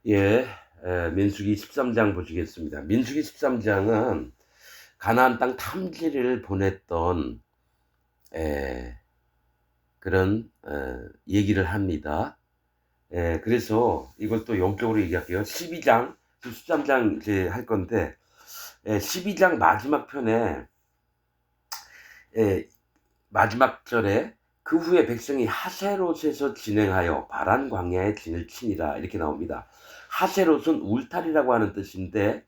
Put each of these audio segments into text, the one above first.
예, 민수기 13장 보시겠습니다. 민수기 13장은 가나안 땅 탐지를 보냈던 그런 얘기를 합니다. 그래서 이걸 또 영적으로 얘기할게요. 12장, 13장 이제 할 건데 12장 마지막 편에 마지막 절에 그 후에 백성이 하세롯에서 진행하여 바란 광야에 진을 치니라 이렇게 나옵니다. 하세롯은 울타리라고 하는 뜻인데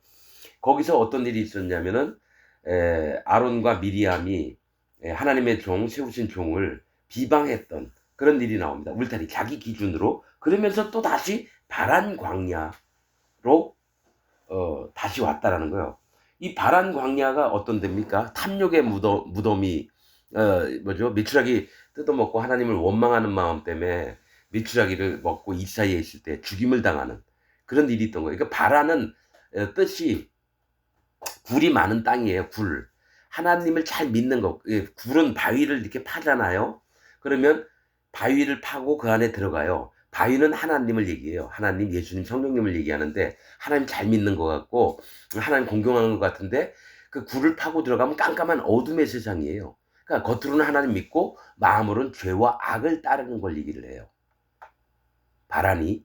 거기서 어떤 일이 있었냐면은 아론과 미리암이 하나님의 종 세우신 종을 비방했던 그런 일이 나옵니다. 울타리 자기 기준으로. 그러면서 또 다시 바란 광야로 다시 왔다라는 거예요. 이 바란 광야가 어떤 데입니까? 탐욕의 무덤이 뭐죠? 미추라기 뜯어먹고 하나님을 원망하는 마음 때문에 미추라기를 먹고 이 사이에 있을 때 죽임을 당하는 그런 일이 있던 거예요. 그러니까 바라는 뜻이 굴이 많은 땅이에요. 굴. 하나님을 잘 믿는 거. 굴은 바위를 이렇게 파잖아요. 그러면 바위를 파고 그 안에 들어가요. 바위는 하나님을 얘기해요. 하나님, 예수님, 성령님을 얘기하는데 하나님 잘 믿는 것 같고 하나님 공경하는 것 같은데 그 굴을 파고 들어가면 깜깜한 어둠의 세상이에요. 그러니까 겉으로는 하나님 믿고 마음으로는 죄와 악을 따르는 걸 얘기를 해요. 바라니.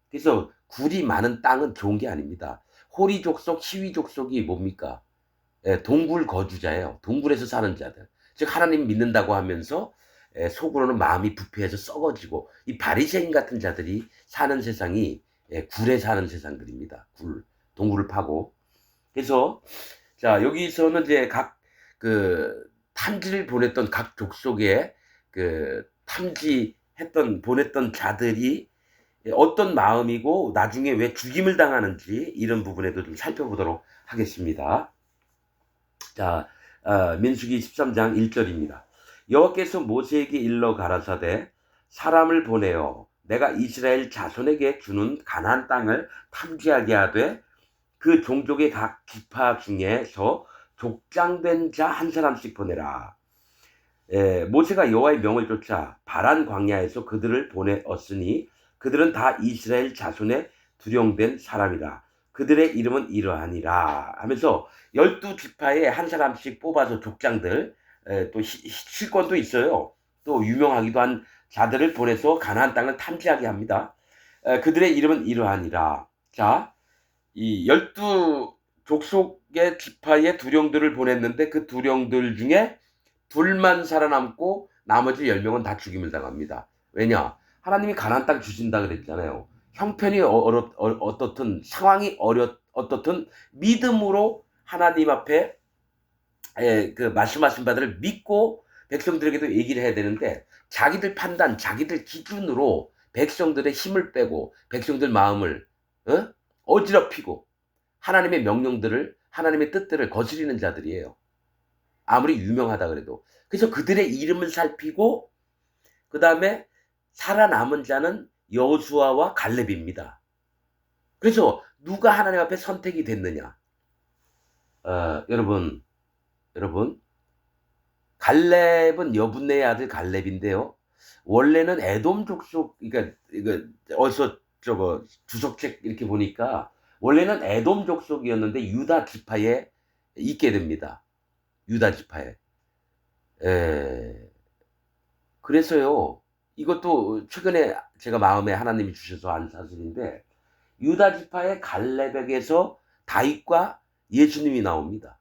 그래서 굴이 많은 땅은 좋은 게 아닙니다. 호리 족속, 시위 족속이 뭡니까? 동굴 거주자예요. 동굴에서 사는 자들. 즉 하나님 믿는다고 하면서 속으로는 마음이 부패해서 썩어지고 이 바리새인 같은 자들이 사는 세상이 굴에 사는 세상들입니다. 굴, 동굴을 파고. 그래서 자 여기서는 이제 각 그 탐지를 보냈던 각 족속에 그 탐지했던 보냈던 자들이 어떤 마음이고 나중에 왜 죽임을 당하는지 이런 부분에도 좀 살펴보도록 하겠습니다. 자, 민수기 13장 1절입니다. 여호와께서 모세에게 일러 가라사대 사람을 보내어 내가 이스라엘 자손에게 주는 가나안 땅을 탐지하게 하되 그 종족의 각 지파 중에서 족장된 자 한 사람씩 보내라. 모세가 여호와의 명을 쫓아 바란 광야에서 그들을 보내었으니 그들은 다 이스라엘 자손의 두령된 사람이라. 그들의 이름은 이러하니라 하면서 12지파에 한 사람씩 뽑아서 족장들 또 실권도 있어요. 또 유명하기도 한 자들을 보내서 가나안 땅을 탐지하게 합니다. 그들의 이름은 이러하니라. 자, 이 12족속의 지파의 두령들을 보냈는데 그 두령들 중에 둘만 살아남고 나머지 10명은 다 죽임을 당합니다. 왜냐? 하나님이 가나안 땅 주신다 그랬잖아요. 형편이 어떻든 상황이 어떻든 믿음으로 하나님 앞에 그 말씀하신 바들을 믿고 백성들에게도 얘기를 해야 되는데 자기들 판단, 자기들 기준으로 백성들의 힘을 빼고 백성들 마음을 어지럽히고 하나님의 명령들을 하나님의 뜻들을 거스리는 자들이에요. 아무리 유명하다 그래도. 그래서 그들의 이름을 살피고 그 다음에 살아남은 자는 여호수아와 갈렙입니다. 그래서 누가 하나님 앞에 선택이 됐느냐? 여러분, 갈렙은 여분네의 아들 갈렙인데요. 원래는 에돔 족속, 그러니까 이거 어디서 저거 주석책 이렇게 보니까 원래는 에돔 족속이었는데 유다 지파에 있게 됩니다. 유다 지파에. 에, 그래서요, 이것도 최근에 제가 마음에 하나님이 주셔서 한 사실인데, 유다 지파의 갈렙에게서 다윗과 예수님이 나옵니다.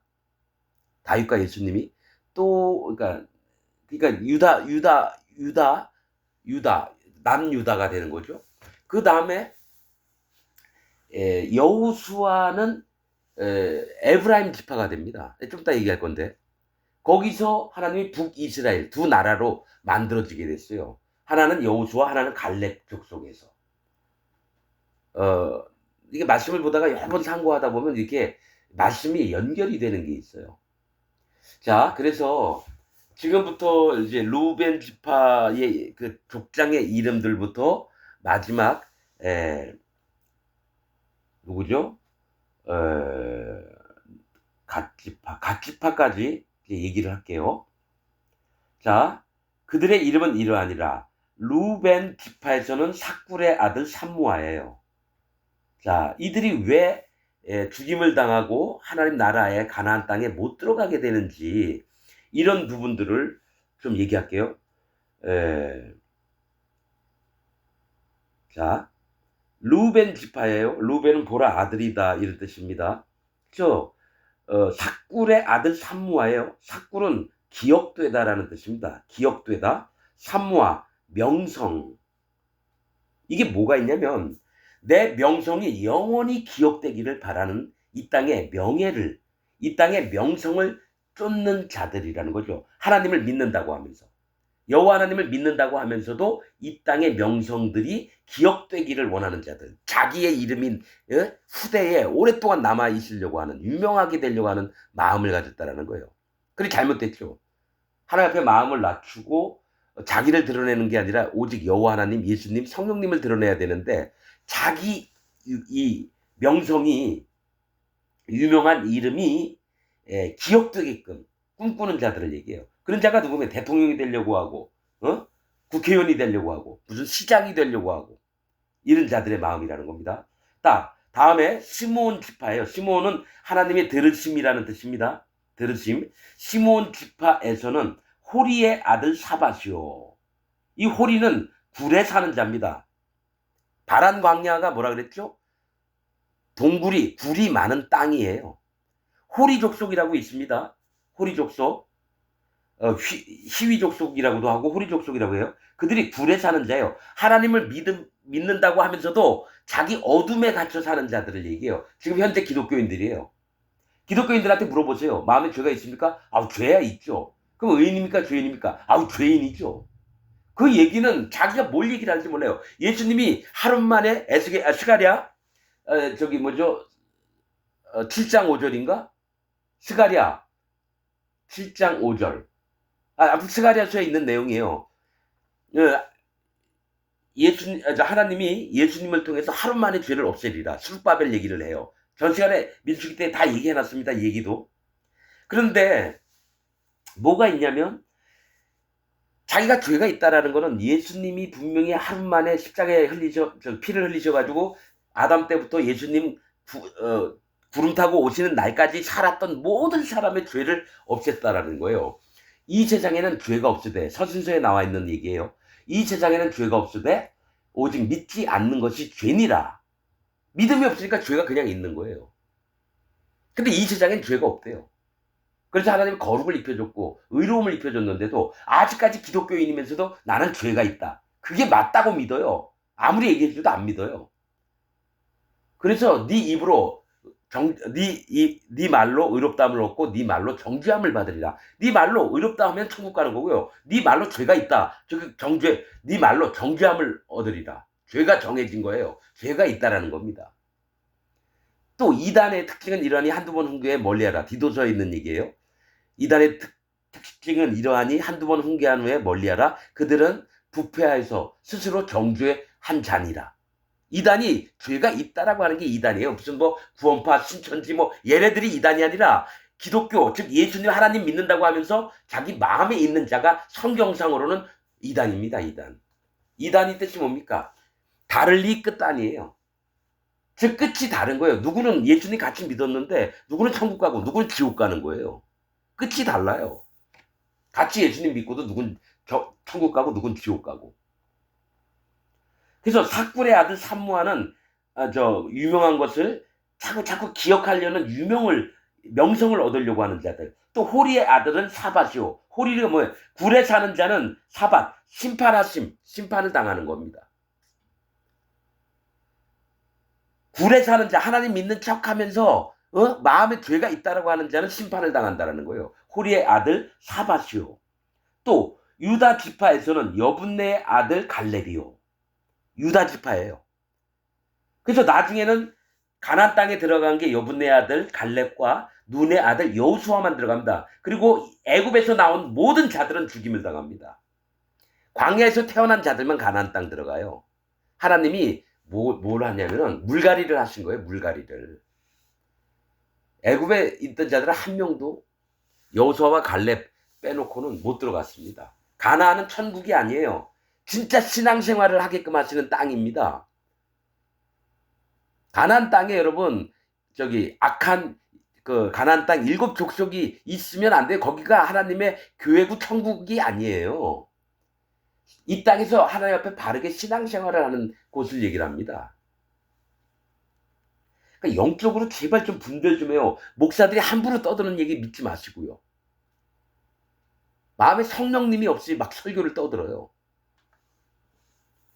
다윗과 예수님이 또, 그러니까 유다, 남유다가 되는 거죠. 그 다음에 여우수아는 에브라임 지파가 됩니다. 좀 이따 얘기할 건데. 거기서 하나님이 북이스라엘 두 나라로 만들어지게 됐어요. 하나는 여호수아, 하나는 갈렙 족속에서. 어, 이게 말씀을 보다가 여러 번 상고하다 보면 이렇게 말씀이 연결이 되는 게 있어요. 자, 그래서 지금부터 이제 루벤 지파의 그 족장의 이름들부터 마지막 누구죠? 에, 갓지파까지 얘기를 할게요. 자, 그들의 이름은 이러하니라. 루벤 지파에서는 사꿀의 아들 삼무아예요. 자, 이들이 왜 죽임을 당하고 하나님 나라의 가나안 땅에 못 들어가게 되는지 이런 부분들을 좀 얘기할게요. 에, 자, 루벤 지파예요. 루벤은 보라 아들이다 이런 뜻입니다. 그렇죠? 삭굴의 아들 삼무아예요. 삭굴은 기억되다라는 뜻입니다. 기억되다. 삼무아 명성. 이게 뭐가 있냐면 내 명성이 영원히 기억되기를 바라는 이 땅의 명예를, 이 땅의 명성을 쫓는 자들이라는 거죠. 하나님을 믿는다고 하면서. 여호와 하나님을 믿는다고 하면서도 이 땅의 명성들이 기억되기를 원하는 자들, 자기의 이름인 후대에 오랫동안 남아 있으려고 하는, 유명하게 되려고 하는 마음을 가졌다라는 거예요. 그게 잘못됐죠. 하나님 앞에 마음을 낮추고 자기를 드러내는 게 아니라 오직 여호와 하나님, 예수님, 성령님을 드러내야 되는데 자기 이 명성이, 유명한 이름이 기억되게끔 꿈꾸는 자들을 얘기해요. 그런 자가 누구면 대통령이 되려고 하고, 국회의원이 되려고 하고, 무슨 시장이 되려고 하고, 이런 자들의 마음이라는 겁니다. 다음에 시므온 지파예요. 시므온은 하나님의 들으심이라는 뜻입니다. 들으심. 시므온 지파에서는 호리의 아들 사밧이요. 이 호리는 굴에 사는 자입니다. 바란 광야가 뭐라 그랬죠? 동굴이, 굴이 많은 땅이에요. 호리 족속이라고 있습니다. 호리 족속. 희위 족속이라고도 하고 호리 족속이라고 해요. 그들이 굴에 사는 자예요. 하나님을 믿는다고 하면서도 자기 어둠에 갇혀 사는 자들을 얘기해요. 지금 현재 기독교인들이에요. 기독교인들한테 물어보세요. 마음에 죄가 있습니까? 아우, 죄야 있죠. 그럼 의인입니까? 죄인입니까? 아우, 죄인이죠. 그 얘기는 자기가 뭘 얘기를 하는지 몰라요. 예수님이 하루 만에 스가랴 저기 뭐죠? 7장 5절인가? 스가랴 7장 5절. 스가랴서에 있는 내용이에요. 하나님이 예수님을 통해서 하루 만에 죄를 없애리라. 수르바벨 얘기를 해요. 전 시간에 민수기 때 다 얘기해놨습니다. 이 얘기도. 그런데 뭐가 있냐면 자기가 죄가 있다라는 거는 예수님이 분명히 하루 만에 십자가에 피를 흘리셔가지고 아담 때부터 예수님 구름 타고 오시는 날까지 살았던 모든 사람의 죄를 없앴다라는 거예요. 이 세상에는 죄가 없으되, 서신서에 나와 있는 얘기예요. 이 세상에는 죄가 없으되 오직 믿지 않는 것이 죄니라. 믿음이 없으니까 죄가 그냥 있는 거예요. 근데 이 세상엔 죄가 없대요. 그래서 하나님이 거룩을 입혀줬고 의로움을 입혀줬는데도 아직까지 기독교인이면서도 나는 죄가 있다. 그게 맞다고 믿어요. 아무리 얘기해줘도 안 믿어요. 그래서 네 입으로 네 말로 의롭다함을 얻고 네 말로 정죄함을 받으리라. 네 말로 의롭다 하면 천국 가는 거고요. 네 말로 죄가 있다. 네 말로 정죄함을 얻으리라. 죄가 정해진 거예요. 죄가 있다라는 겁니다. 또 이단의 특징은 이러하니 한두 번 훈계에 멀리하라. 디도서에 있는 얘기예요. 이단의 특징은 이러하니 한두 번 훈계한 후에 멀리하라. 그들은 부패하여서 스스로 정죄한 자니라. 이단이 죄가 있다라고 하는 게 이단이에요. 무슨 구원파, 신천지 얘네들이 이단이 아니라 기독교, 즉 예수님 하나님 믿는다고 하면서 자기 마음에 있는 자가 성경상으로는 이단입니다. 이단이 뜻이 뭡니까? 다를리 끝단이에요. 즉 끝이 다른 거예요. 누구는 예수님 같이 믿었는데 누구는 천국 가고 누구는 지옥 가는 거예요. 끝이 달라요. 같이 예수님 믿고도 누군 천국 가고 누군 지옥 가고. 그래서 삭굴의 아들 삼무아는 유명한 것을 자꾸 기억하려는 명성을 얻으려고 하는 자들. 또 호리의 아들은 사밧이요. 호리가 뭐예요? 굴에 사는 자는 사밧, 심판을 당하는 겁니다. 굴에 사는 자, 하나님 믿는 척하면서 마음에 죄가 있다라고 하는 자는 심판을 당한다라는 거예요. 호리의 아들 사밧이요. 또 유다 지파에서는 여분네의 아들 갈렙이요. 유다 지파예요. 그래서 나중에는 가나안 땅에 들어간 게 여분네의 아들 갈렙과 눈의 아들 여호수아만 들어갑니다. 그리고 애굽에서 나온 모든 자들은 죽임을 당합니다. 광야에서 태어난 자들만 가나안 땅 들어가요. 하나님이 뭘 하냐면은 물갈이를 하신 거예요. 물갈이를. 애굽에 있던 자들은 한 명도 여호수아와 갈렙 빼놓고는 못 들어갔습니다. 가나안은 천국이 아니에요. 진짜 신앙생활을 하게끔 하시는 땅입니다. 가나안 땅에 여러분 악한 그 가나안 땅 7족속이 있으면 안 돼요. 거기가 하나님의 교회국 천국이 아니에요. 이 땅에서 하나님 앞에 바르게 신앙생활을 하는 곳을 얘기를 합니다. 그러니까 영적으로 제발 좀 분별 좀 해요. 목사들이 함부로 떠드는 얘기 믿지 마시고요. 마음에 성령님이 없이 막 설교를 떠들어요.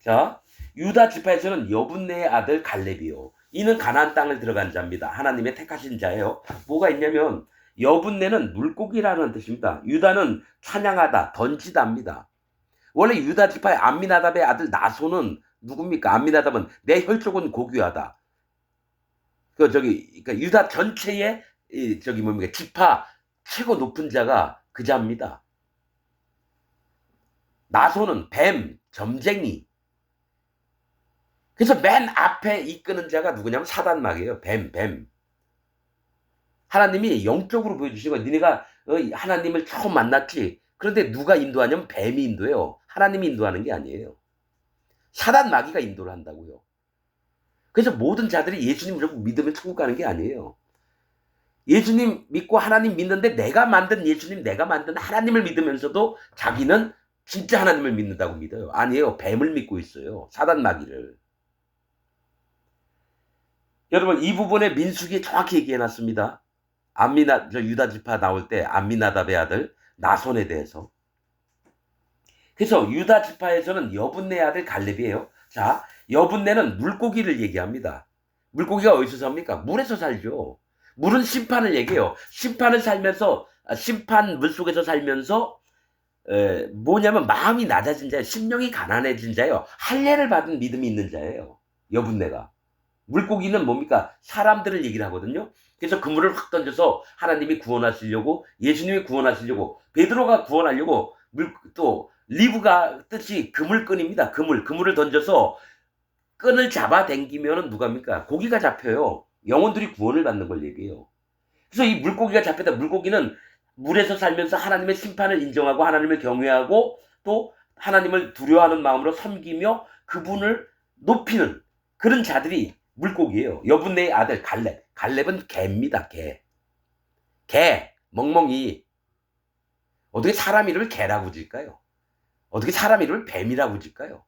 자, 유다 지파에서는 여분네의 아들 갈렙이요. 이는 가나안 땅을 들어간 자입니다. 하나님의 택하신 자예요. 뭐가 있냐면 여분네는 물고기라는 뜻입니다. 유다는 찬양하다, 던지다입니다. 원래 유다 지파의 암미나답의 아들 나손은 누굽니까? 암미나답은 내 혈족은 고귀하다. 그러니까 유다 전체의 지파 최고 높은 자가 그 자입니다. 나손은 뱀, 점쟁이. 그래서 맨 앞에 이끄는 자가 누구냐면 사단마귀예요. 뱀. 하나님이 영적으로 보여주시는 거예요. 니네가 하나님을 처음 만났지. 그런데 누가 인도하냐면 뱀이 인도해요. 하나님이 인도하는 게 아니에요. 사단마귀가 인도를 한다고요. 그래서 모든 자들이 예수님을 믿으면 천국 가는 게 아니에요. 예수님 믿고 하나님 믿는데 내가 만든 예수님, 내가 만든 하나님을 믿으면서도 자기는 진짜 하나님을 믿는다고 믿어요. 아니에요. 뱀을 믿고 있어요. 사단마귀를. 여러분 이 부분에 민수기에 정확히 얘기해놨습니다. 유다 지파 나올 때 암미나답의 아들 나손에 대해서. 그래서 유다 지파에서는 여분네 아들 갈렙이에요. 자, 여분네는 물고기를 얘기합니다. 물고기가 어디서 삽니까? 물에서 살죠. 물은 심판을 얘기해요. 심판 물속에서 살면서 뭐냐면 마음이 낮아진 자예요. 심령이 가난해진 자예요. 할례를 받은 믿음이 있는 자예요. 여분네가. 물고기는 뭡니까? 사람들을 얘기를 하거든요. 그래서 그물을 확 던져서 하나님이 구원하시려고, 예수님이 구원하시려고, 베드로가 구원하려고 또 리브가 뜻이 그물끈입니다. 그물을 던져서 끈을 잡아 당기면은 누가입니까? 고기가 잡혀요. 영혼들이 구원을 받는 걸 얘기해요. 그래서 이 물고기가 잡혔다. 물고기는 물에서 살면서 하나님의 심판을 인정하고 하나님을 경외하고 또 하나님을 두려워하는 마음으로 섬기며 그분을 높이는 그런 자들이 물고기예요. 여분네의 아들 갈렙. 갈렙은 개입니다. 개. 멍멍이. 어떻게 사람 이름을 개라고 질까요? 어떻게 사람 이름을 뱀이라고 질까요?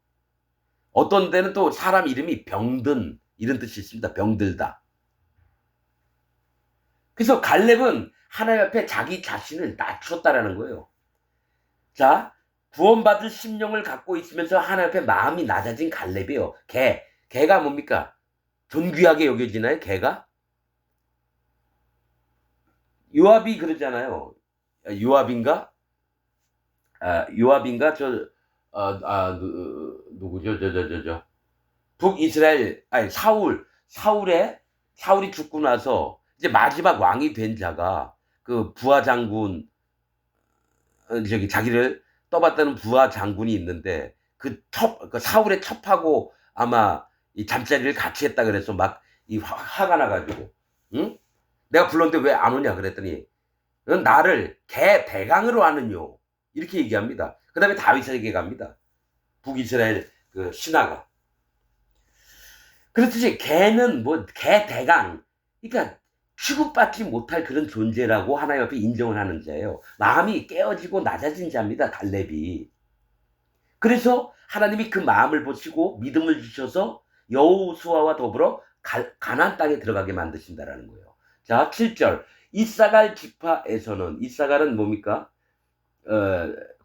어떤 데는 또 사람 이름이 병든 이런 뜻이 있습니다. 병들다. 그래서 갈렙은 하나님 앞에 자기 자신을 낮췄다라는 거예요. 자, 구원받을 심령을 갖고 있으면서 하나님 앞에 마음이 낮아진 갈렙이에요. 개가 뭡니까? 존귀하게 여겨지나요? 개가? 요압이 그러잖아요. 요압인가? 요압인가? 누구죠? 북이스라엘, 아니, 사울이 죽고 나서 이제 마지막 왕이 된 자가 그 부하 장군, 자기를 떠받드는 부하 장군이 있는데 그 사울의 첩하고 아마 이 잠자리를 같이 했다 그래서 막 화가 나가지고, 응? 내가 불렀는데 왜 안 오냐 그랬더니 넌 나를 개 대강으로 아느뇨 이렇게 얘기합니다. 그 다음에 다윗에게 갑니다. 북이스라엘 그 신하가. 그렇듯이 개는 개 대강, 그러니까 취급받지 못할 그런 존재라고 하나님 앞에 인정을 하는 자예요. 마음이 깨어지고 낮아진 자입니다. 갈렙이. 그래서 하나님이 그 마음을 보시고 믿음을 주셔서 여호수아와 더불어 가나안 땅에 들어가게 만드신다라는 거예요. 자, 7절. 이사갈 지파에서는, 이사갈은 뭡니까?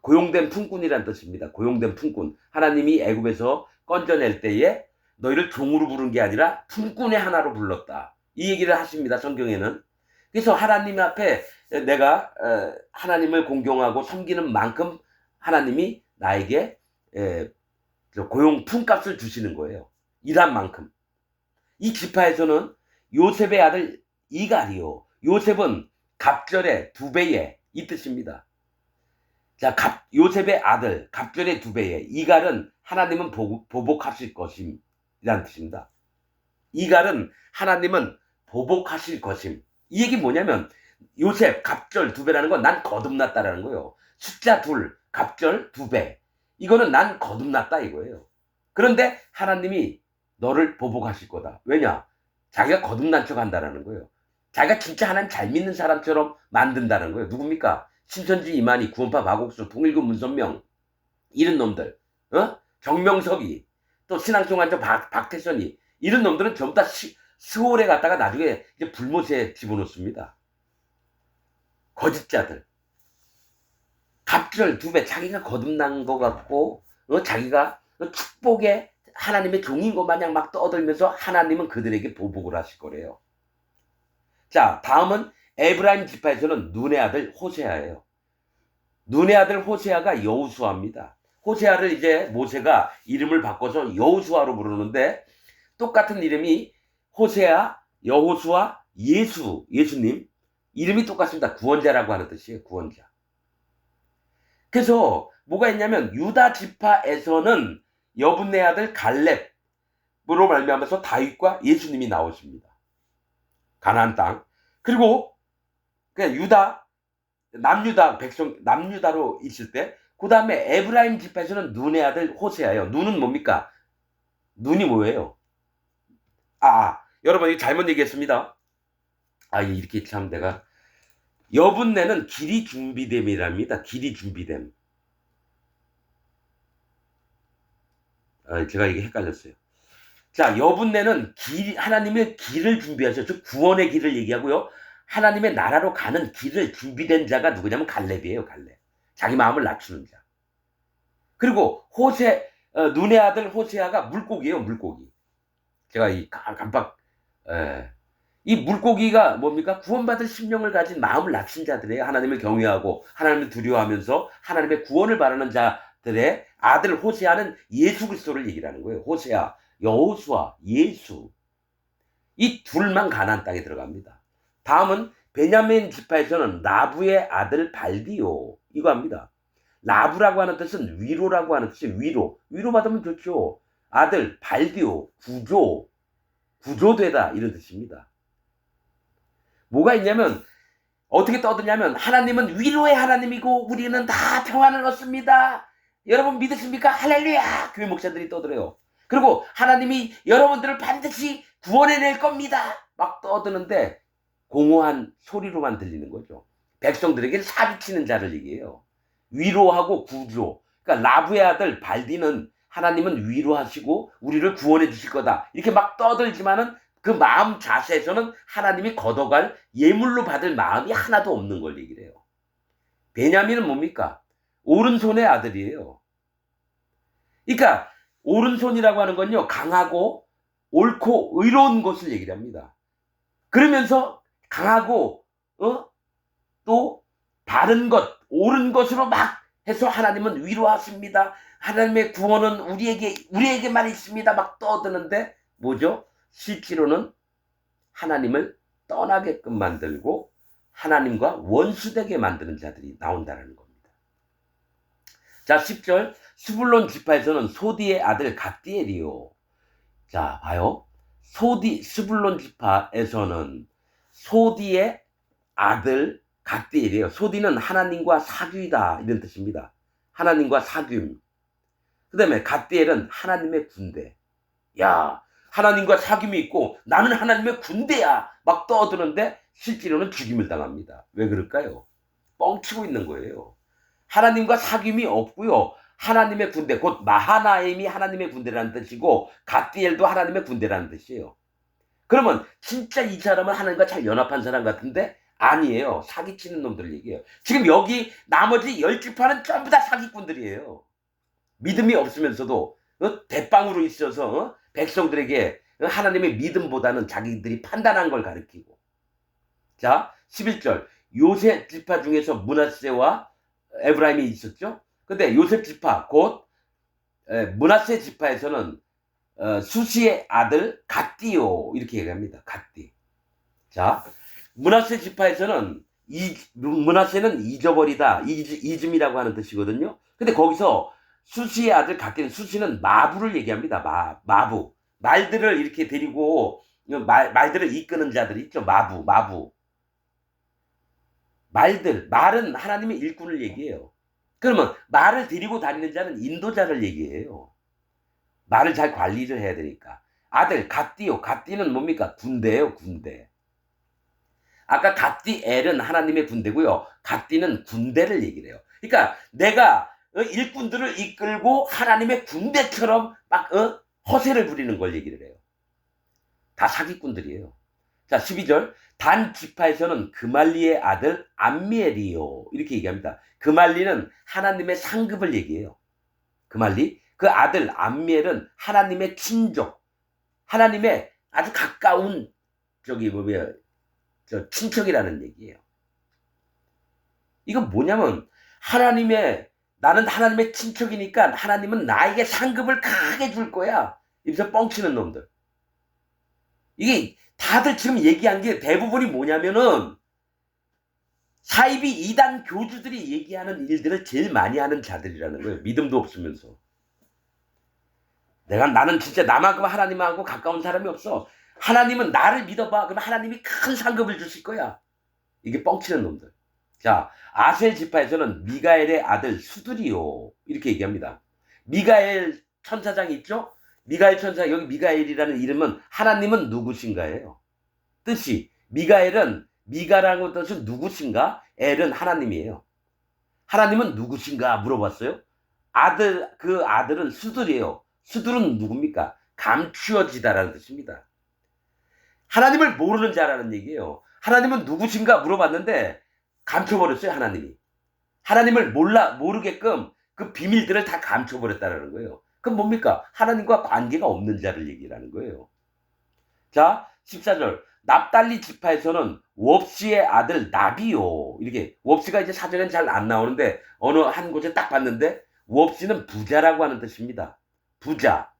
고용된 품꾼이란 뜻입니다. 고용된 품꾼. 하나님이 애굽에서 건져낼 때에 너희를 종으로 부른 게 아니라 품꾼의 하나로 불렀다. 이 얘기를 하십니다. 성경에는. 그래서 하나님 앞에 내가 하나님을 공경하고 섬기는 만큼 하나님이 나에게 고용 품값을 주시는 거예요. 일한 만큼. 이 지파에서는 요셉의 아들 이갈이요. 요셉은 갑절의 2배의 이 뜻입니다. 자, 요셉의 아들 갑절의 2배의 이갈은 하나님은 보복하실 것임 이라는 뜻입니다. 이갈은 하나님은 보복하실 것임. 이 얘기 뭐냐면 요셉 갑절 2배라는 건 난 거듭났다라는 거예요. 숫자 2 갑절 2배. 이거는 난 거듭났다 이거예요. 그런데 하나님이 너를 보복하실 거다. 왜냐? 자기가 거듭난 척 한다라는 거예요. 자기가 진짜 하나님 잘 믿는 사람처럼 만든다는 거예요. 누굽니까? 신천지 이만희, 구원파 박옥수, 통일교 문선명 이런 놈들, 정명석이, 또 신앙송환자 박태선이, 이런 놈들은 전부 다 스홀에 갔다가 나중에 이제 불못에 집어넣습니다. 거짓자들. 갑절 2배, 자기가 거듭난 것 같고, 자기가 축복의 하나님의 종인 것 마냥 막 떠들면서 하나님은 그들에게 보복을 하실 거래요. 자, 다음은 에브라임 지파에서는 눈의 아들 호세아예요. 눈의 아들 호세아가 여호수아입니다. 호세아를 이제 모세가 이름을 바꿔서 여호수아로 부르는데, 똑같은 이름이 호세아, 여호수아, 예수님 이름이 똑같습니다. 구원자라고 하는 뜻이에요. 구원자. 그래서 뭐가 있냐면 유다 지파에서는 여분네 아들 갈렙으로 말미암아서 다윗과 예수님이 나오십니다. 가나안 땅. 그리고 그냥 유다, 남유다 백성, 남유다로 있을 때, 그 다음에 에브라임 지파에서는 눈의 아들 호세아예요. 눈은 뭡니까? 눈이 뭐예요? 여러분, 이거 잘못 얘기했습니다. 이렇게 참 내가. 여분네는 길이 준비됨이랍니다. 길이 준비됨. 제가 이게 헷갈렸어요. 자, 여분네는 하나님의 길을 준비하셔. 즉, 구원의 길을 얘기하고요. 하나님의 나라로 가는 길을 준비된 자가 누구냐면 갈렙이에요. 갈렙. 자기 마음을 낮추는 자. 그리고 눈의 아들 호세아가 물고기예요. 물고기. 제가 이 물고기가 뭡니까? 구원받을 심령을 가진 마음을 낮춘 자들이에요. 하나님을 경외하고 하나님을 두려워하면서 하나님의 구원을 바라는 자들의 아들 호세아는 예수 그리스도를 얘기를 하는 거예요. 호세아, 여호수아, 예수. 이 둘만 가나안 땅에 들어갑니다. 다음은 베냐민 지파에서는 라부의 아들 발디오, 이거 합니다. 라부라고 하는 뜻은 위로라고 하는 뜻이 위로 받으면 좋죠. 아들 발디오, 구조되다, 이런 뜻입니다. 뭐가 있냐면 어떻게 떠드냐면, 하나님은 위로의 하나님이고 우리는 다 평안을 얻습니다. 여러분 믿으십니까? 할렐루야! 교회 목사들이 떠들어요. 그리고 하나님이 여러분들을 반드시 구원해낼 겁니다. 막 떠드는데 공허한 소리로만 들리는 거죠. 백성들에게 사기치는 자를 얘기해요. 위로하고 구조. 그러니까 라부의 아들 발디는 하나님은 위로하시고 우리를 구원해 주실 거다, 이렇게 막 떠들지만은 그 마음 자세에서는 하나님이 걷어갈 예물로 받을 마음이 하나도 없는 걸 얘기를 해요. 베냐민은 뭡니까? 오른손의 아들이에요. 그러니까 오른손이라고 하는 건요, 강하고 옳고 의로운 것을 얘기를 합니다. 그러면서 강하고 또 바른 것, 옳은 것으로 막 해서 하나님은 위로하십니다. 하나님의 구원은 우리에게만 있습니다. 막 떠드는데 뭐죠? 실제로는 하나님을 떠나게끔 만들고 하나님과 원수되게 만드는 자들이 나온다는 겁니다. 자, 10절. 스불론 지파에서는 소디의 아들 갓디엘이요. 자, 봐요. 스불론 지파에서는 소디의 아들 갓디엘이에요. 소디는 하나님과 사귐이다, 이런 뜻입니다. 하나님과 사귐. 그 다음에 갓디엘은 하나님의 군대. 야, 하나님과 사귐이 있고 나는 하나님의 군대야, 막 떠드는데 실제로는 죽임을 당합니다. 왜 그럴까요? 뻥치고 있는 거예요. 하나님과 사귐이 없고요. 하나님의 군대, 곧 마하나임이 하나님의 군대라는 뜻이고 갓디엘도 하나님의 군대라는 뜻이에요. 그러면 진짜 이 사람은 하나님과 잘 연합한 사람 같은데 아니에요. 사기치는 놈들 얘기예요. 지금 여기 나머지 10지파는 전부 다 사기꾼들이에요. 믿음이 없으면서도 대빵으로 있어서 백성들에게 하나님의 믿음보다는 자기들이 판단한 걸 가리키고. 자, 11절. 요셉 지파 중에서 므낫세와 에브라임이 있었죠. 근데 요셉 지파, 곧 므낫세 지파에서는 수시의 아들 갓디오, 이렇게 얘기합니다. 갓디. 자, 므낫세 지파에서는 므낫세는 잊어버리다, 잊음이라고 하는 뜻이거든요. 근데 거기서 수시의 아들 갓디는, 수시는 마부를 얘기합니다. 마부. 말들을 이렇게 데리고 말들을 이끄는 자들이 있죠. 마부. 말은 하나님의 일꾼을 얘기해요. 그러면 말을 데리고 다니는 자는 인도자를 얘기해요. 말을 잘 관리를 해야 되니까. 아들 갓디요. 갓디는 뭡니까? 군대예요, 군대. 아까 갓디엘은 하나님의 군대고요. 갓디는 군대를 얘기를 해요. 그러니까 내가 일꾼들을 이끌고 하나님의 군대처럼 막 허세를 부리는 걸 얘기를 해요. 다 사기꾼들이에요. 자, 12절. 단 지파에서는 그말리의 아들 암미엘이요. 이렇게 얘기합니다. 그말리는 하나님의 상급을 얘기해요. 그말리. 그 아들 암미엘은 하나님의 친족, 하나님의 아주 가까운 친척이라는 얘기예요. 이건 뭐냐면 나는 하나님의 친척이니까 하나님은 나에게 상급을 크게 줄 거야. 여기서 뻥치는 놈들. 이게 다들 지금 얘기한 게 대부분이 뭐냐면은 사이비 이단 교주들이 얘기하는 일들을 제일 많이 하는 자들이라는 거예요. 믿음도 없으면서. 나는 진짜 나만큼 하나님하고 가까운 사람이 없어. 하나님은 나를 믿어봐. 그럼 하나님이 큰 상급을 주실 거야. 이게 뻥치는 놈들. 자, 아셀 지파에서는 미가엘의 아들 수두리요. 이렇게 얘기합니다. 미가엘 천사장이 있죠? 미가엘 천사, 여기 미가엘이라는 이름은 하나님은 누구신가예요. 뜻이 미가엘은 미가라는 뜻은 누구신가? 엘은 하나님이에요. 하나님은 누구신가 물어봤어요. 그 아들은 수들이에요. 수들은 누굽니까? 감추어지다라는 뜻입니다. 하나님을 모르는 자라는 얘기예요. 하나님은 누구신가 물어봤는데 감춰버렸어요, 하나님이. 하나님을 모르게끔 그 비밀들을 다 감춰버렸다는 거예요. 그럼 뭡니까? 하나님과 관계가 없는 자를 얘기하는 거예요. 자, 14절. 납달리 지파에서는 웁시의 아들 나비요. 이렇게 웁시가 이제 사전엔 잘 안 나오는데 어느 한 곳에 딱 봤는데 웁시는 부자라고 하는 뜻입니다. 부자.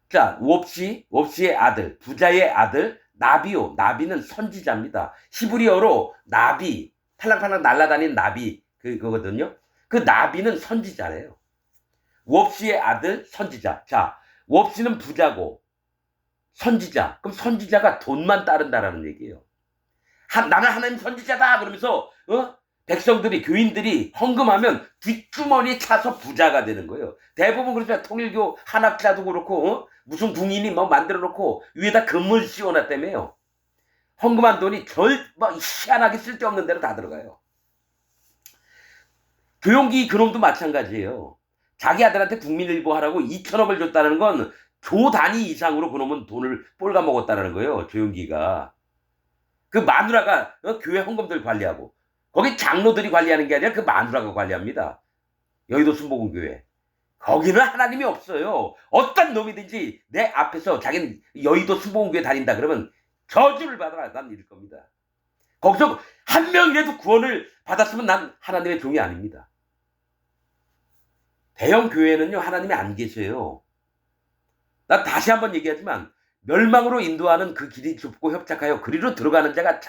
자, 웁시의 아들, 부자의 아들 나비요. 나비는 선지자입니다. 히브리어로 나비, 팔랑팔랑 날아다니는 나비 그거거든요. 그 나비는 선지자래요. 웁시의 아들 선지자. 자, 웁시는 부자고 선지자. 그럼 선지자가 돈만 따른다라는 얘기예요. 나는 하나님 선지자다 그러면서 백성들이 교인들이 헌금하면 뒷주머니에 차서 부자가 되는 거예요. 대부분 그렇죠. 통일교 한학자도 그렇고 무슨 궁인이 뭐 만들어 놓고 위에다 금을 씌워놨다며요. 헌금한 돈이 희한하게 쓸데없는 데로 다 들어가요. 조용기 그놈도 마찬가지예요. 자기 아들한테 국민일보 하라고 2천억을 줬다는 건 조 단위 이상으로 그놈은 돈을 꼴가먹었다는 거예요. 조용기가. 그 마누라가 교회 헌금들 관리하고 거기 장로들이 관리하는 게 아니라 그 마누라가 관리합니다. 여의도 순복음교회. 거기는 하나님이 없어요. 어떤 놈이든지 내 앞에서 자기는 여의도 순복음교회 다닌다 그러면 저주를 받아라. 난 이럴 겁니다. 거기서 한 명이라도 구원을 받았으면 난 하나님의 종이 아닙니다. 대형 교회는요 하나님이 안 계세요. 나 다시 한번 얘기하지만 멸망으로 인도하는 그 길이 좁고 협착하여 그리로 들어가는 자가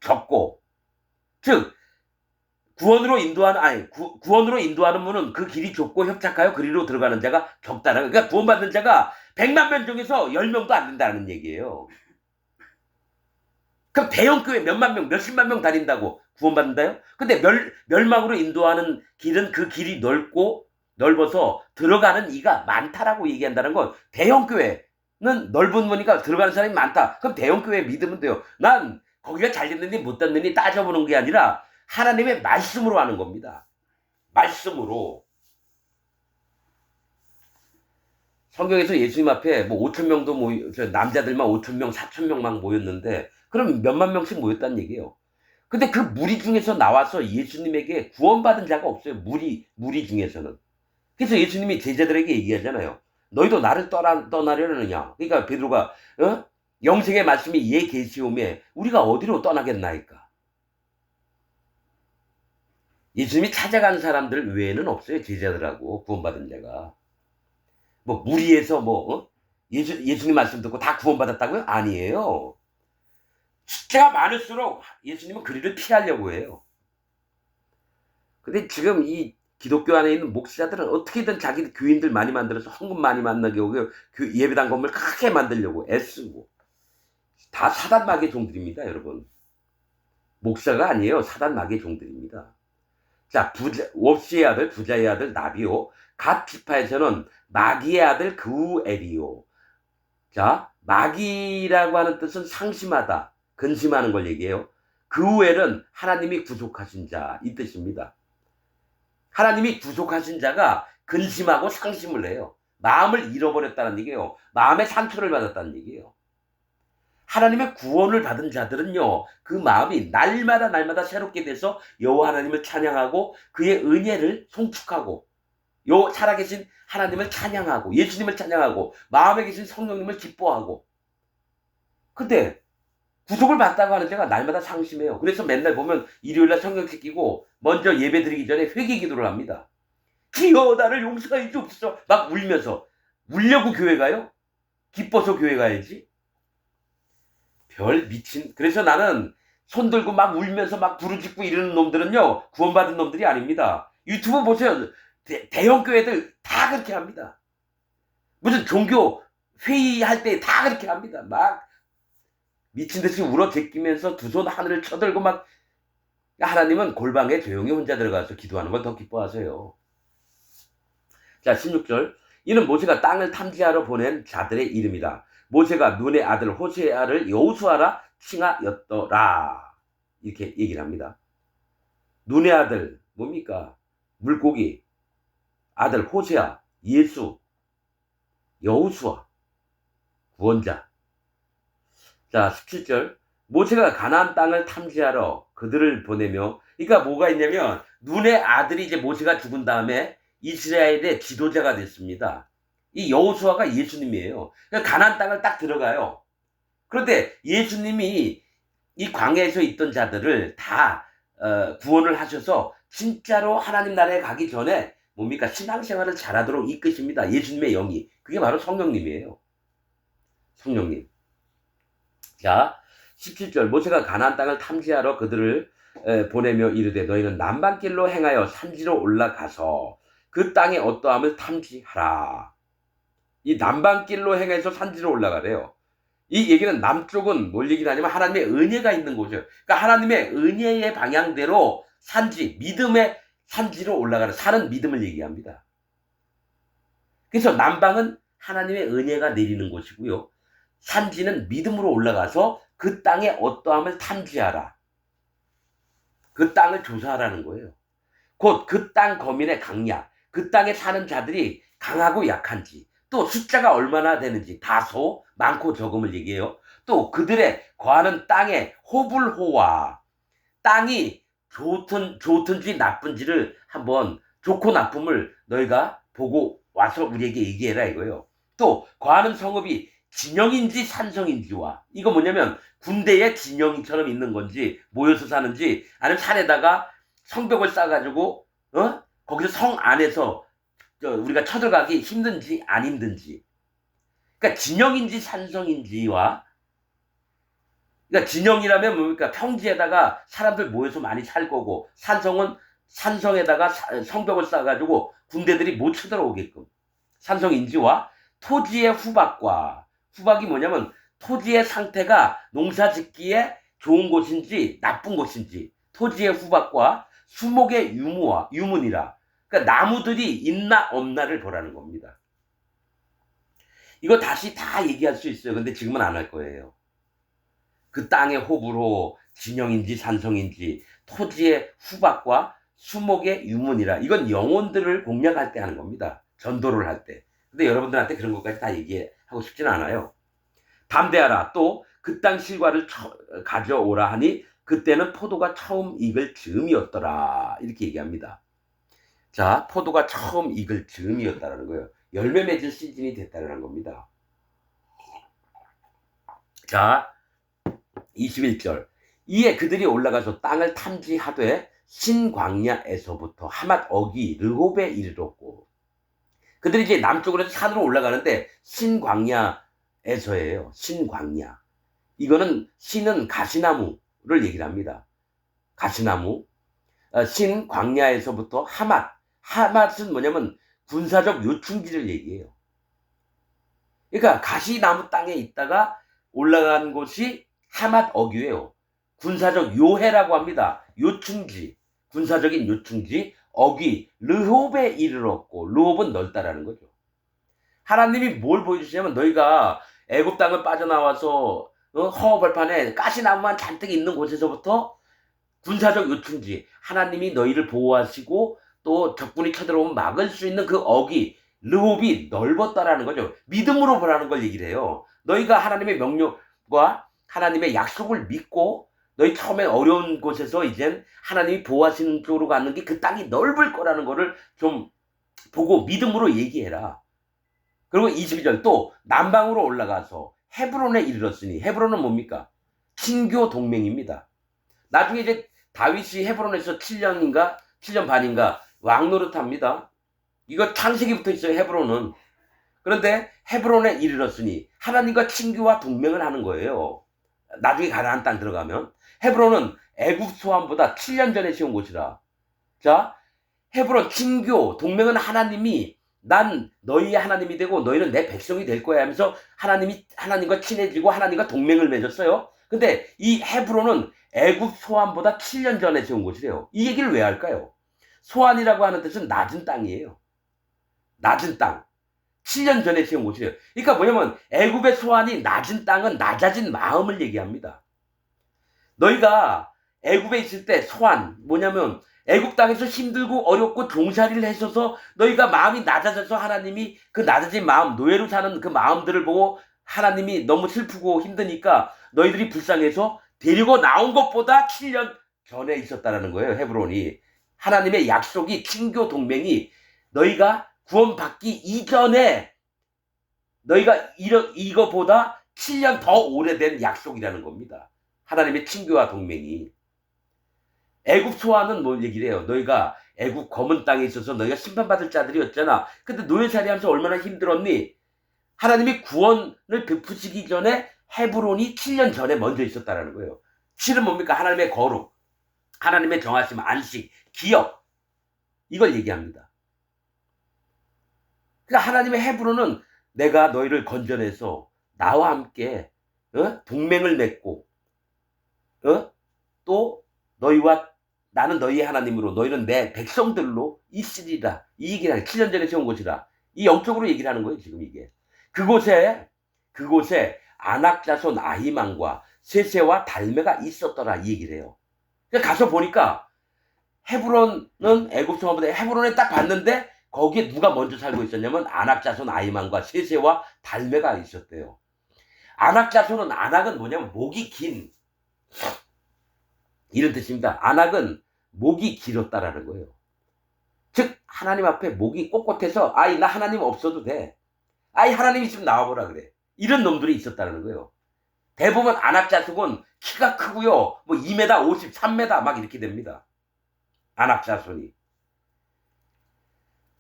적고, 즉 구원으로 인도하는 분은 그 길이 좁고 협착하여 그리로 들어가는 자가 적다는. 그러니까 구원받는 자가 100만 명 중에서 10명도 안 된다는 얘기예요. 그럼 대형 교회 몇만 명, 몇십만 명 다닌다고 구원받는다요? 근데 멸망으로 인도하는 길은 그 길이 넓어서 들어가는 이가 많다라고 얘기한다는 건 대형 교회는 넓은 거니까 들어가는 사람이 많다. 그럼 대형 교회 믿으면 돼요. 난 거기가 잘 됐느니 못 됐느니 따져보는 게 아니라 하나님의 말씀으로 하는 겁니다. 말씀으로. 성경에서 예수님 앞에 뭐 5,000명도 남자들만 5,000명, 4,000명만 모였는데 그럼 몇만 명씩 모였다는 얘기예요. 근데 그 무리 중에서 나와서 예수님에게 구원받은 자가 없어요. 무리 중에서는. 그래서 예수님이 제자들에게 얘기하잖아요. 너희도 나를 떠나려느냐. 그러니까 베드로가 영생의 말씀이 예 계시오매 우리가 어디로 떠나겠나이까. 예수님이 찾아간 사람들 외에는 없어요. 제자들하고 구원받은 자가. 뭐 무리해서 예수님 말씀 듣고 다 구원받았다고요? 아니에요. 숫자가 많을수록 예수님은 그리를 피하려고 해요. 근데 지금 이 기독교 안에 있는 목사들은 어떻게든 자기 교인들 많이 만들어서 헌금 많이 만나게 오고 예배당 건물 크게 만들려고 애쓰고. 다 사단 마귀의 종들입니다, 여러분. 목사가 아니에요. 사단 마귀의 종들입니다. 자, 웁시의 아들, 부자의 아들 나비요. 갓 지파에서는 마귀의 아들 그우엘이요. 자, 마귀라고 하는 뜻은 상심하다, 근심하는 걸 얘기해요. 그 후에는 하나님이 구속하신 자, 이 뜻입니다. 하나님이 구속하신 자가 근심하고 상심을 해요. 마음을 잃어버렸다는 얘기예요. 마음의 상처를 받았다는 얘기예요. 하나님의 구원을 받은 자들은요, 그 마음이 날마다 새롭게 돼서 여호와 하나님을 찬양하고 그의 은혜를 송축하고 살아계신 하나님을 찬양하고 예수님을 찬양하고 마음에 계신 성령님을 기뻐하고. 근데 구속을 받다고 하는 자가 날마다 상심해요. 그래서 맨날 보면 일요일날 성경책 끼고 먼저 예배 드리기 전에 회개 기도를 합니다. 주여 나를 용서해 주옵소서. 막 울면서. 울려고 교회 가요? 기뻐서 교회 가야지. 별 미친. 그래서 나는 손 들고 막 울면서 막 부르짖고 이러는 놈들은요, 구원받은 놈들이 아닙니다. 유튜브 보세요. 대형 교회들 다 그렇게 합니다. 무슨 종교 회의할 때 다 그렇게 합니다. 막 미친 듯이 울어 제끼면서 두 손 하늘을 쳐들고 막. 하나님은 골방에 조용히 혼자 들어가서 기도하는 걸 더 기뻐하세요. 자, 16절. 이는 모세가 땅을 탐지하러 보낸 자들의 이름이다. 모세가 눈의 아들 호세아를 여호수아라 칭하였더라. 이렇게 얘기를 합니다. 눈의 아들 뭡니까? 물고기, 아들 호세아, 예수, 여호수아, 구원자. 자, 17절. 모세가 가나안 땅을 탐지하러 그들을 보내며, 그러니까 뭐가 있냐면 눈의 아들이 이제 모세가 죽은 다음에 이스라엘의 지도자가 됐습니다. 이 여호수아가 예수님이에요. 그러니까 가나안 땅을 딱 들어가요. 그런데 예수님이 이 광야에서 있던 자들을 다 구원을 하셔서 진짜로 하나님 나라에 가기 전에 뭡니까? 신앙생활을 잘하도록 이끄십니다. 예수님의 영이. 그게 바로 성령님이에요. 성령님. 자, 17절. 모세가 가나안 땅을 탐지하러 그들을 보내며 이르되 너희는 남방길로 행하여 산지로 올라가서 그 땅의 어떠함을 탐지하라. 이 남방길로 행해서 산지로 올라가래요. 이 얘기는 남쪽은 뭘 얘기를 하냐면 하나님의 은혜가 있는 곳이에요. 그러니까 하나님의 은혜의 방향대로 산지, 믿음의 산지로 올라가라. 산은 믿음을 얘기합니다. 그래서 남방은 하나님의 은혜가 내리는 곳이고요. 산지는 믿음으로 올라가서 그 땅의 어떠함을 탐지하라. 그 땅을 조사하라는 거예요. 곧 그 땅 거민의 강약, 그 땅에 사는 자들이 강하고 약한지, 또 숫자가 얼마나 되는지, 다소, 많고 적음을 얘기해요. 또 그들의 거하는 땅의 호불호와 땅이 좋든지 나쁜지를 한번, 좋고 나쁨을 너희가 보고 와서 우리에게 얘기해라 이거예요. 또 거하는 성읍이 진영인지 산성인지와, 이거 뭐냐면 군대에 진영처럼 있는 건지 모여서 사는지, 아니면 산에다가 성벽을 쌓아가지고 거기서 성 안에서 우리가 쳐들어가기 힘든지 안 힘든지. 그러니까 진영인지 산성인지와, 그러니까 진영이라면 뭡니까? 평지에다가 사람들 모여서 많이 살 거고, 산성은 산성에다가 성벽을 쌓아가지고 군대들이 못 쳐들어오게끔. 산성인지와 토지의 후박과, 후박이 뭐냐면 토지의 상태가 농사 짓기에 좋은 곳인지 나쁜 곳인지, 토지의 후박과 수목의 유문이라. 그러니까 나무들이 있나 없나를 보라는 겁니다. 이거 다시 다 얘기할 수 있어요. 근데 지금은 안 할 거예요. 그 땅의 호불호, 진영인지 산성인지, 토지의 후박과 수목의 유문이라. 이건 영혼들을 공략할 때 하는 겁니다. 전도를 할 때. 근데 여러분들한테 그런 것까지 다 얘기하고 싶지는 않아요. 담대하라. 또 그 땅 실과를 가져오라 하니 그때는 포도가 처음 익을 즈음이었더라. 이렇게 얘기합니다. 자, 포도가 처음 익을 즈음이었다라는 거예요. 열매 맺을 시즌이 됐다는 겁니다. 자, 21절. 이에 그들이 올라가서 땅을 탐지하되 신광야에서부터 하맛 어기 르홉에 이르렀고. 그들이 이제 남쪽으로 산으로 올라가는데 신광야에서예요. 신광야. 이거는 신은 가시나무를 얘기를 합니다. 가시나무. 신광야에서부터 하맛. 하맛은 뭐냐면 군사적 요충지를 얘기해요. 그러니까 가시나무 땅에 있다가 올라간 곳이 하맛 어귀예요. 군사적 요해라고 합니다. 요충지, 군사적인 요충지, 어귀, 르홉에 이르렀고, 르홉은 넓다라는 거죠. 하나님이 뭘 보여주시냐면 너희가 애굽 땅을 빠져나와서 허허벌판에 가시나무만 잔뜩 있는 곳에서부터 군사적 요충지, 하나님이 너희를 보호하시고 또 적군이 쳐들어오면 막을 수 있는 그 어기, 르홉이 넓었다라는 거죠. 믿음으로 보라는 걸 얘기를 해요. 너희가 하나님의 명령과 하나님의 약속을 믿고 너희 처음에 어려운 곳에서 이젠 하나님이 보호하시는 쪽으로 가는 게 그 땅이 넓을 거라는 거를 좀 보고 믿음으로 얘기해라. 그리고 22절 또 남방으로 올라가서 헤브론에 이르렀으니, 헤브론은 뭡니까? 친교 동맹입니다. 나중에 이제 다윗이 헤브론에서 7년인가 7년 반인가 왕 노릇합니다. 이거 창세기부터 있어요, 헤브론은. 그런데 헤브론에 이르렀으니 하나님과 친교와 동맹을 하는 거예요. 나중에 가나안 땅 들어가면. 헤브론은 애굽 소환보다 7년 전에 세운 곳이라. 자, 헤브론 친교 동맹은 하나님이 난 너희의 하나님이 되고 너희는 내 백성이 될 거야 하면서 하나님과 친해지고 하나님과 동맹을 맺었어요. 근데 이 헤브론은 애굽 소환보다 7년 전에 세운 곳이래요. 이 얘기를 왜 할까요? 소환이라고 하는 뜻은 낮은 땅이에요. 낮은 땅. 7년 전에 세운 곳이래요. 그러니까 뭐냐면 애굽의 소환이 낮은 땅은 낮아진 마음을 얘기합니다. 너희가 애굽에 있을 때 소환 뭐냐면 애굽 땅에서 힘들고 어렵고 종살이를 했어서 너희가 마음이 낮아져서 하나님이 그 낮아진 마음, 노예로 사는 그 마음들을 보고 하나님이 너무 슬프고 힘드니까 너희들이 불쌍해서 데리고 나온 것보다 7년 전에 있었다라는 거예요. 헤브론이. 하나님의 약속이 친교 동맹이 너희가 구원받기 이전에 너희가 이거보다 7년 더 오래된 약속이라는 겁니다. 하나님의 친교와 동맹이. 애굽 소환은 뭘 얘기를 해요? 너희가 애굽 검은 땅에 있어서 너희가 심판받을 자들이었잖아. 근데 노예살이 하면서 얼마나 힘들었니? 하나님이 구원을 베푸시기 전에 헤브론이 7년 전에 먼저 있었다는 거예요. 실은 뭡니까? 하나님의 거룩, 하나님의 정하심, 안식, 기업, 이걸 얘기합니다. 그러니까 하나님의 헤브론은 내가 너희를 건져내서 나와 함께 동맹을 맺고 또 너희와 나는 너희의 하나님으로 너희는 내 백성들로 있으리라. 이 얘기를 7년 전에 세운 곳이라. 이 영적으로 얘기를 하는 거예요. 지금 이게. 그곳에 아낙 자손 아히만과 세세와 달메가 있었더라. 이 얘기를 해요. 그러니까 가서 보니까 헤브론은 애굽 성읍보다 헤브론에 딱 봤는데 거기에 누가 먼저 살고 있었냐면 아낙 자손 아히만과 세세와 달메가 있었대요. 아낙 자손은 아낙은 뭐냐면 목이 긴 이런 뜻입니다. 아낙은 목이 길었다라는 거예요. 즉 하나님 앞에 목이 꼿꼿해서 아이 나 하나님 없어도 돼. 아이 하나님 있으면 나와보라 그래. 이런 놈들이 있었다는 거예요. 대부분 아낙 자손은 키가 크고요. 뭐 2m 50, 3m 막 이렇게 됩니다. 아낙 자손이.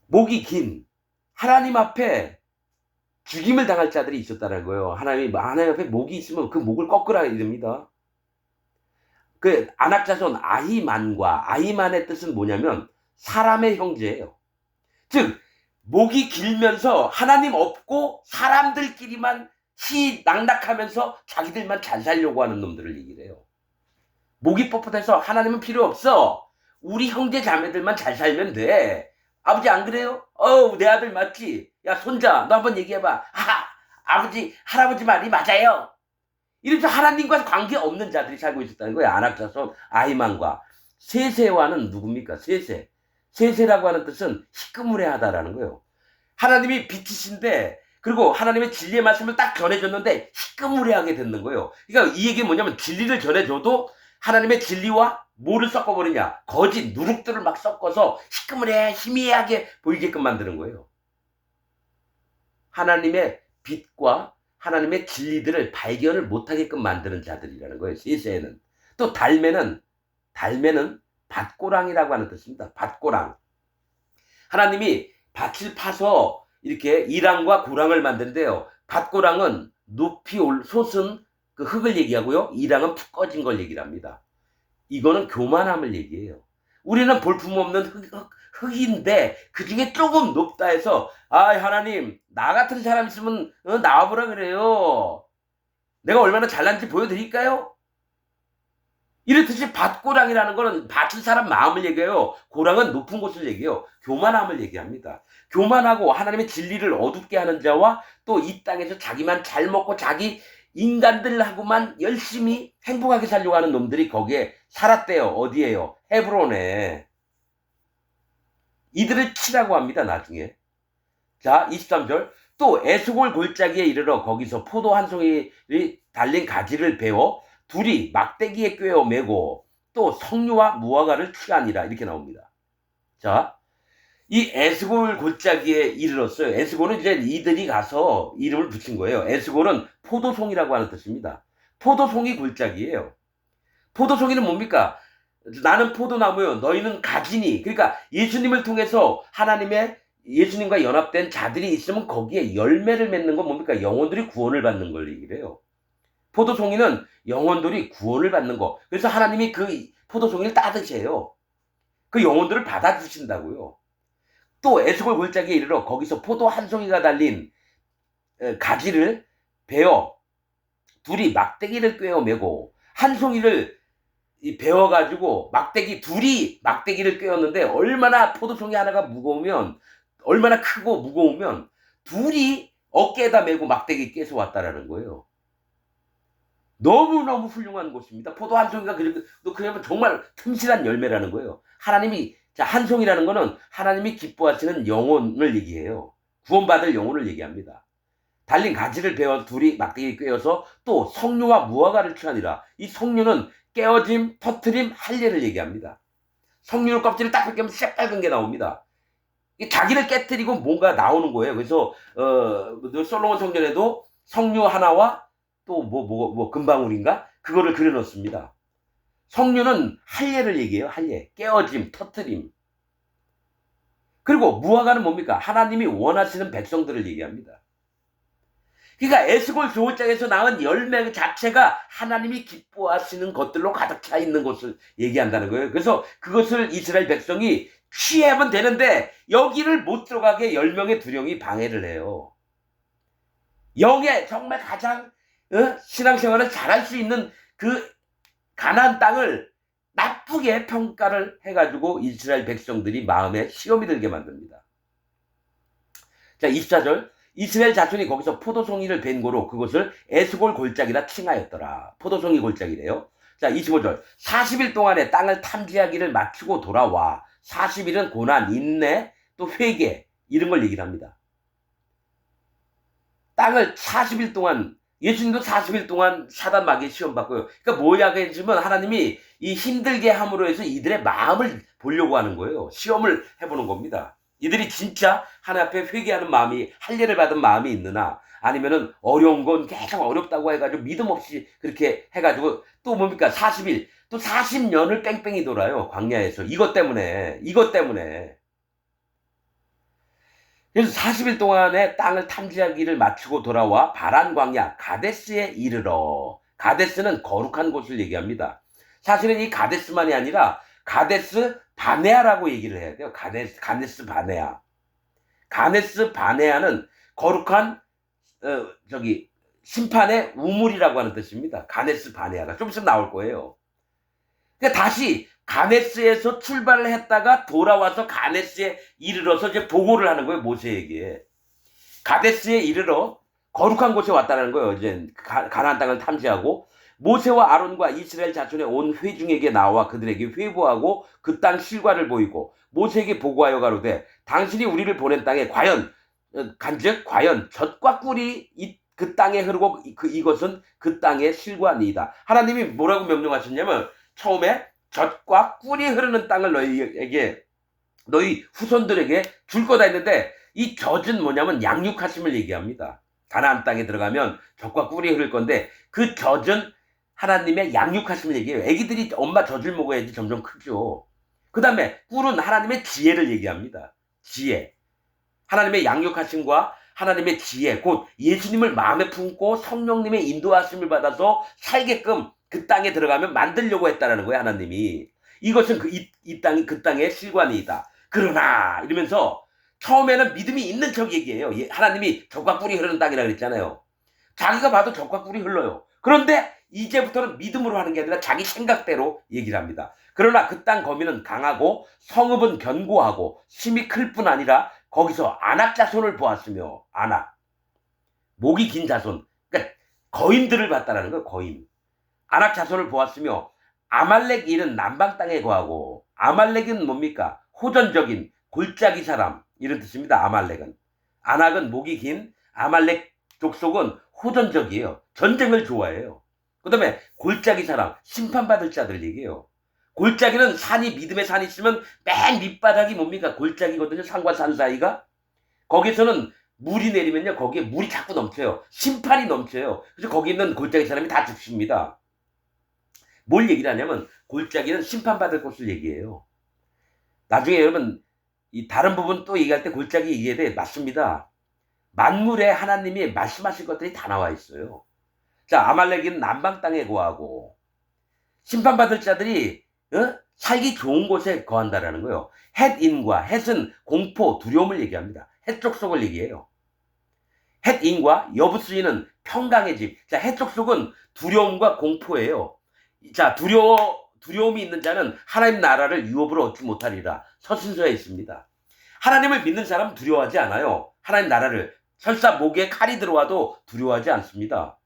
목이 긴 하나님 앞에 죽임을 당할 자들이 있었다는 거예요. 하나님 앞에 목이 있으면 그 목을 꺾으라 이럽니다. 그 아낙 자손 아히만의 뜻은 뭐냐면 사람의 형제예요. 즉 목이 길면서 하나님 없고 사람들끼리만 희낙낙하면서 자기들만 잘 살려고 하는 놈들을 얘기를 해요. 목이 뻣뻣해서 하나님은 필요 없어. 우리 형제 자매들만 잘 살면 돼. 아버지 안 그래요? 내 아들 맞지? 야 손자 너 한번 얘기해봐. 아버지 할아버지 말이 맞아요. 이러면서 하나님과 관계없는 자들이 살고 있었다는 거예요. 아낙 자손 아히만과. 세세와는 누굽니까? 세세라고 하는 뜻은 희끄무레하다라는 거예요. 하나님이 빛이신데 그리고 하나님의 진리의 말씀을 딱 전해줬는데 희끄무레하게 듣는 거예요. 그러니까 이 얘기는 뭐냐면 진리를 전해줘도 하나님의 진리와 뭐를 섞어버리냐? 거짓 누룩들을 막 섞어서 희끄무레 희미하게 보이게끔 만드는 거예요. 하나님의 빛과 하나님의 진리들을 발견을 못하게끔 만드는 자들이라는 거예요. 세세는. 또 달메는 밭고랑이라고 하는 뜻입니다. 밭고랑. 하나님이 밭을 파서 이렇게 이랑과 고랑을 만드는데요. 밭고랑은 높이 솟은 그 흙을 얘기하고요. 이랑은 푹 꺼진 걸 얘기를 합니다. 이거는 교만함을 얘기해요. 우리는 볼품없는 흙인데 그 중에 조금 높다 해서 하나님 나 같은 사람 있으면 나와보라 그래요. 내가 얼마나 잘난지 보여드릴까요? 이렇듯이 밭고랑이라는 거는 밭은 사람 마음을 얘기해요. 고랑은 높은 곳을 얘기해요. 교만함을 얘기합니다. 교만하고 하나님의 진리를 어둡게 하는 자와 또 이 땅에서 자기만 잘 먹고 자기 인간들하고만 열심히 행복하게 살려고 하는 놈들이 거기에 살았대요. 어디에요? 헤브론에. 이들을 치라고 합니다. 나중에. 자, 23절. 또 에스골 골짜기에 이르러 거기서 포도 한 송이를 달린 가지를 베어 둘이 막대기에 꿰어 매고 또 석류와 무화과를 취하니라. 이렇게 나옵니다. 자, 이 에스골 골짜기에 이르렀어요. 에스골은 이제 이들이 가서 이름을 붙인 거예요. 에스골은 포도송이라고 하는 뜻입니다. 포도송이 골짜기예요. 포도송이는 뭡니까? 나는 포도나무요, 너희는 가지니. 그러니까 예수님을 통해서 하나님의 예수님과 연합된 자들이 있으면 거기에 열매를 맺는 건 뭡니까? 영혼들이 구원을 받는 걸 얘기를 해요. 포도송이는 영혼들이 구원을 받는 거. 그래서 하나님이 그 포도송이를 따드세요. 그 영혼들을 받아주신다고요. 또 에스골 골짜기에 이르러 거기서 포도 한 송이가 달린 가지를 베어 둘이 막대기를 꿰어 매고 한 송이를 베어가지고 둘이 막대기를 꿰었는데 얼마나 포도송이 하나가 무거우면 얼마나 크고 무거우면 둘이 어깨에다 메고 막대기 깨서 왔다라는 거예요. 너무너무 훌륭한 곳입니다. 포도 한 송이가 그러면 정말 튼실한 열매라는 거예요. 하나님이 한 송이라는 거는 하나님이 기뻐하시는 영혼을 얘기해요. 구원받을 영혼을 얘기합니다. 달린 가지를 베어 둘이 막대기 꿰어서 또 석류와 무화과를 취하니라. 이 석류는 깨어짐, 터트림, 할례를 얘기합니다. 석류 껍질을 딱 벗기면 새빨간 게 나옵니다. 자기를 깨뜨리고 뭔가 나오는 거예요. 그래서 솔로몬 성전에도 석류 하나와 또 금방울인가 그거를 그려놓습니다. 석류는 할례를 얘기해요. 할례, 깨어짐, 터트림. 그리고 무화과는 뭡니까? 하나님이 원하시는 백성들을 얘기합니다. 그러니까 에스골 교회장에서 나온 열매 자체가 하나님이 기뻐하시는 것들로 가득 차 있는 것을 얘기한다는 거예요. 그래서 그것을 이스라엘 백성이 취하면 되는데 여기를 못 들어가게 10명의 두령이 방해를 해요. 영의 정말 가장 신앙생활을 잘할 수 있는 그 가나안 땅을 나쁘게 평가를 해가지고 이스라엘 백성들이 마음에 시험이 들게 만듭니다. 자, 24절. 이스라엘 자손이 거기서 포도송이를 벤 고로 그것을 에스골 골짜기라 칭하였더라. 포도송이 골짜기래요. 자, 25절. 40일 동안에 땅을 탐지하기를 마치고 돌아와 40일은 고난, 인내, 또 회개 이런 걸 얘기를 합니다. 땅을 40일 동안 예수님도 40일 동안 사단 마귀에 시험 받고요. 그러니까 뭐야 그러면 하나님이 이 힘들게 함으로 해서 이들의 마음을 보려고 하는 거예요. 시험을 해보는 겁니다. 이들이 진짜 하나님 앞에 회개하는 마음이 할례를 받은 마음이 있느냐 아니면은 어려운 건 계속 어렵다고 해가지고 믿음 없이 그렇게 해가지고 또 뭡니까 40일 또 40년을 뺑뺑이 돌아요. 광야에서 이것 때문에 그래서 40일 동안의 땅을 탐지하기를 마치고 돌아와 바란 광야 가데스에 이르러. 가데스는 거룩한 곳을 얘기합니다. 사실은 이 가데스만이 아니라 가데스 바네아라고 얘기를 해야 돼요. 가데스 바네아. 가데스 바네아는 거룩한 심판의 우물이라고 하는 뜻입니다. 가데스 바네아가 좀 있으면 나올 거예요. 그러니까 다시 가네스에서 출발을 했다가 돌아와서 가네스에 이르러서 이제 보고를 하는 거예요. 모세에게. 가데스에 이르러 거룩한 곳에 왔다는 거예요. 이제 가나안 땅을 탐지하고 모세와 아론과 이스라엘 자손의 온 회중에게 나와 그들에게 회보하고 그 땅 실과를 보이고 모세에게 보고하여 가로되 당신이 우리를 보낸 땅에 과연 젖과 꿀이 그 땅에 흐르고 이것은 그 땅의 실과니이다. 하나님이 뭐라고 명령하셨냐면 처음에 젖과 꿀이 흐르는 땅을 너희 후손들에게 줄 거다 했는데 이 젖은 뭐냐면 양육하심을 얘기합니다. 가나안 땅에 들어가면 젖과 꿀이 흐를 건데 그 젖은 하나님의 양육하심을 얘기해요. 애기들이 엄마 젖을 먹어야지 점점 크죠. 그 다음에 꿀은 하나님의 지혜를 얘기합니다. 지혜. 하나님의 양육하심과 하나님의 지혜, 곧 예수님을 마음에 품고 성령님의 인도하심을 받아서 살게끔 그 땅에 들어가면 만들려고 했다라는 거예요. 하나님이. 이것은 그 땅의 실관이다. 그러나 이러면서 처음에는 믿음이 있는 척 얘기해요. 하나님이 젖과 꿀이 흐르는 땅이라고 그랬잖아요. 자기가 봐도 젖과 꿀이 흘러요. 그런데 이제부터는 믿음으로 하는 게 아니라 자기 생각대로 얘기를 합니다. 그러나 그 땅 거민은 강하고 성읍은 견고하고 힘이 클 뿐 아니라 거기서 아낙 자손을 보았으며, 아낙, 목이 긴 자손, 그러니까 거인들을 봤다라는 거예요. 거인. 아낙 자손을 보았으며 아말렉 이는 남방 땅에 거하고, 아말렉은 뭡니까? 호전적인 골짜기 사람, 이런 뜻입니다. 아말렉은. 아낙은 목이 긴, 아말렉 족속은 호전적이에요. 전쟁을 좋아해요. 그 다음에 골짜기 사람, 심판받을 자들 얘기해요. 골짜기는 산이, 믿음의 산이 있으면 맨 밑바닥이 뭡니까? 골짜기거든요. 산과 산 사이가. 거기서는 물이 내리면요, 거기에 물이 자꾸 넘쳐요. 심판이 넘쳐요. 그래서 거기 있는 골짜기 사람이 다 죽습니다. 뭘 얘기를 하냐면 골짜기는 심판받을 곳을 얘기해요. 나중에 여러분 이 다른 부분 또 얘기할 때 골짜기 얘기해야 돼. 맞습니다. 만물에 하나님이 말씀하실 것들이 다 나와 있어요. 자, 아말렉은 남방 땅에 거하고, 심판받을 자들이 살기 좋은 곳에 거한다라는 거예요. 헷인과, 헷은 공포, 두려움을 얘기합니다. 헷 족속을 얘기해요. 헷인과 여부스인은 평강의 집. 자, 헷 족속은 두려움과 공포예요. 자, 두려움이 있는 자는 하나님 나라를 유업으로 얻지 못하리라. 서신서에 있습니다. 하나님을 믿는 사람은 두려워하지 않아요. 하나님 나라를. 설사 목에 칼이 들어와도 두려워하지 않습니다.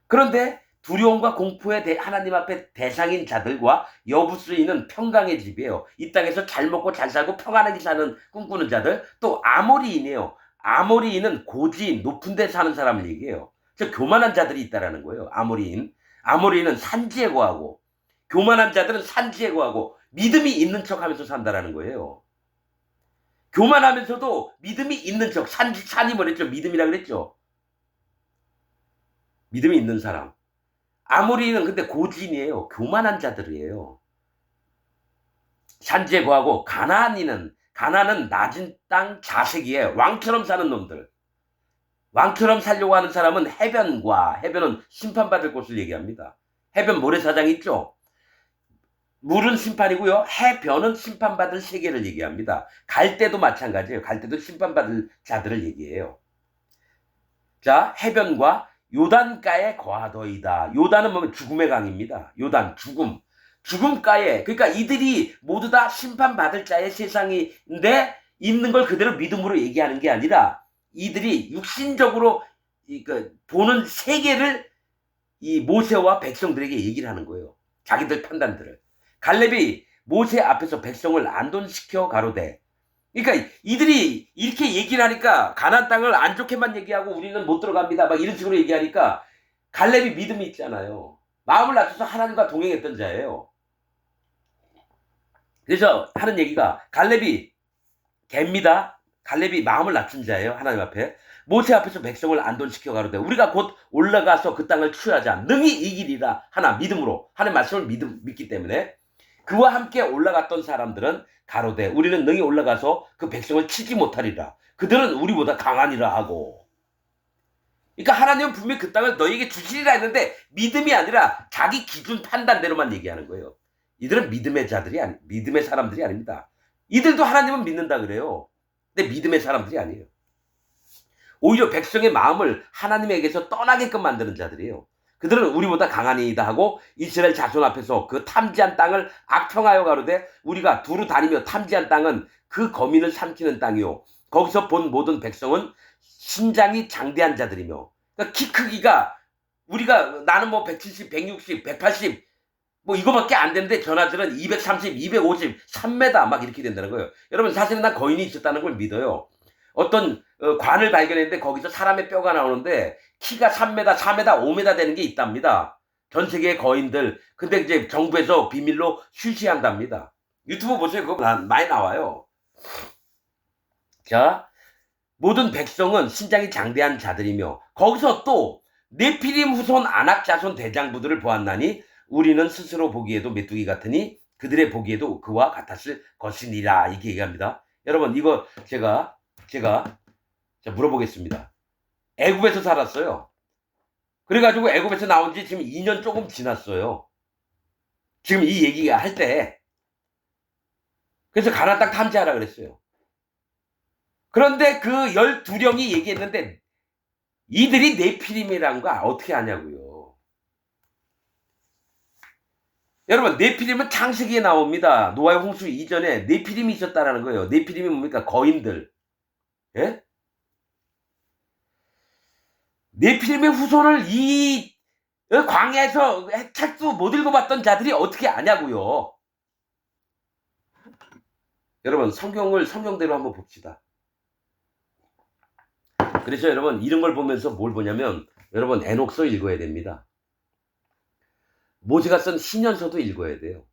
그런데 두려움과 공포의 하나님 앞에 대상인 자들과 여부스인은 평강의 집이에요. 이 땅에서 잘 먹고 잘 살고 평안하게 사는 꿈꾸는 자들. 또 아모리인이에요. 아모리인은 고지인, 높은 데 사는 사람을 얘기해요. 즉 교만한 자들이 있다라는 거예요. 아모리인. 아모리인은 산지에 거하고, 교만한 자들은 산지에 거하고 믿음이 있는 척하면서 산다라는 거예요. 교만하면서도 믿음이 있는 척. 산이 뭐랬죠? 믿음이라 그랬죠. 믿음이 있는 사람. 아모리는 근데 고지인이에요. 교만한 자들이에요. 산지에 거하고, 가나안은 낮은 땅 자색이에요. 왕처럼 사는 놈들. 왕처럼 살려고 하는 사람은 해변은 심판받을 곳을 얘기합니다. 해변 모래사장 있죠? 물은 심판이고요. 해변은 심판받을 세계를 얘기합니다. 갈대도 마찬가지예요. 갈대도 심판받을 자들을 얘기해요. 자, 해변과 요단가에 거하더이다. 요단은 뭐면 죽음의 강입니다. 요단, 죽음. 죽음가에, 그러니까 이들이 모두 다 심판받을 자의 세상인데 있는 걸 그대로 믿음으로 얘기하는 게 아니라 이들이 육신적으로 보는 세계를 이 모세와 백성들에게 얘기를 하는 거예요. 자기들 판단들을. 갈렙이 모세 앞에서 백성을 안돈시켜 가로되. 그러니까 이들이 이렇게 얘기를 하니까 가나안 땅을 안 좋게만 얘기하고 우리는 못 들어갑니다. 막 이런 식으로 얘기하니까 갈렙이 믿음이 있잖아요. 마음을 낮춰서 하나님과 동행했던 자예요. 그래서 하는 얘기가 갈렙이 개입니다. 갈렙이 마음을 낮춘 자예요. 하나님 앞에. 모세 앞에서 백성을 안돈시켜 가로되 우리가 곧 올라가서 그 땅을 취하자. 능히 이기리라. 하나 믿음으로. 하나님 말씀을 믿기 때문에. 그와 함께 올라갔던 사람들은 가로되 우리는 능히 올라가서 그 백성을 치지 못하리라. 그들은 우리보다 강하니라 하고. 그러니까 하나님은 분명히 그 땅을 너희에게 주시리라 했는데 믿음이 아니라 자기 기준 판단대로만 얘기하는 거예요. 이들은 믿음의 사람들이 아닙니다. 이들도 하나님은 믿는다 그래요. 근데 믿음의 사람들이 아니에요. 오히려 백성의 마음을 하나님에게서 떠나게끔 만드는 자들이에요. 그들은 우리보다 강하니이다 하고 이스라엘 자손 앞에서 그 탐지한 땅을 악평하여 가로되 우리가 두루 다니며 탐지한 땅은 그 거민을 삼키는 땅이요. 거기서 본 모든 백성은 신장이 장대한 자들이며. 그러니까 키 크기가 나는 뭐 170, 160, 180 뭐 이거밖에 안 되는데 전하들은 230, 250, 3m 막 이렇게 된다는 거예요. 여러분 사실은 난 거인이 있었다는 걸 믿어요. 어떤 관을 발견했는데 거기서 사람의 뼈가 나오는데 키가 3m, 4m, 5m 되는 게 있답니다. 전 세계의 거인들. 근데 이제 정부에서 비밀로 실시한답니다. 유튜브 보세요. 그거 많이 나와요. 자, 모든 백성은 신장이 장대한 자들이며 거기서 또 네피림 후손 아낙 자손 대장부들을 보았나니 우리는 스스로 보기에도 메뚜기 같으니 그들의 보기에도 그와 같았을 것이니라. 이렇게 얘기합니다. 여러분 이거 제가 물어보겠습니다. 애굽에서 살았어요. 그래가지고 애굽에서 나온 지 지금 2년 조금 지났어요. 지금 이 얘기가 할 때. 그래서 가나안 땅 탐지하라 그랬어요. 그런데 그 12령이 얘기했는데 이들이 네피림이란 거 어떻게 아냐고요. 여러분 네피림은 창세기에 나옵니다. 노아의 홍수 이전에 네피림이 있었다라는 거예요. 네피림이 뭡니까? 거인들. 예? 네피림의 후손을 이 광야에서 책도 못 읽어봤던 자들이 어떻게 아냐고요. 여러분 성경을 성경대로 한번 봅시다. 그래서 여러분 이런 걸 보면서 뭘 보냐면 여러분 에녹서 읽어야 됩니다. 모세가 쓴 신년서도 읽어야 돼요.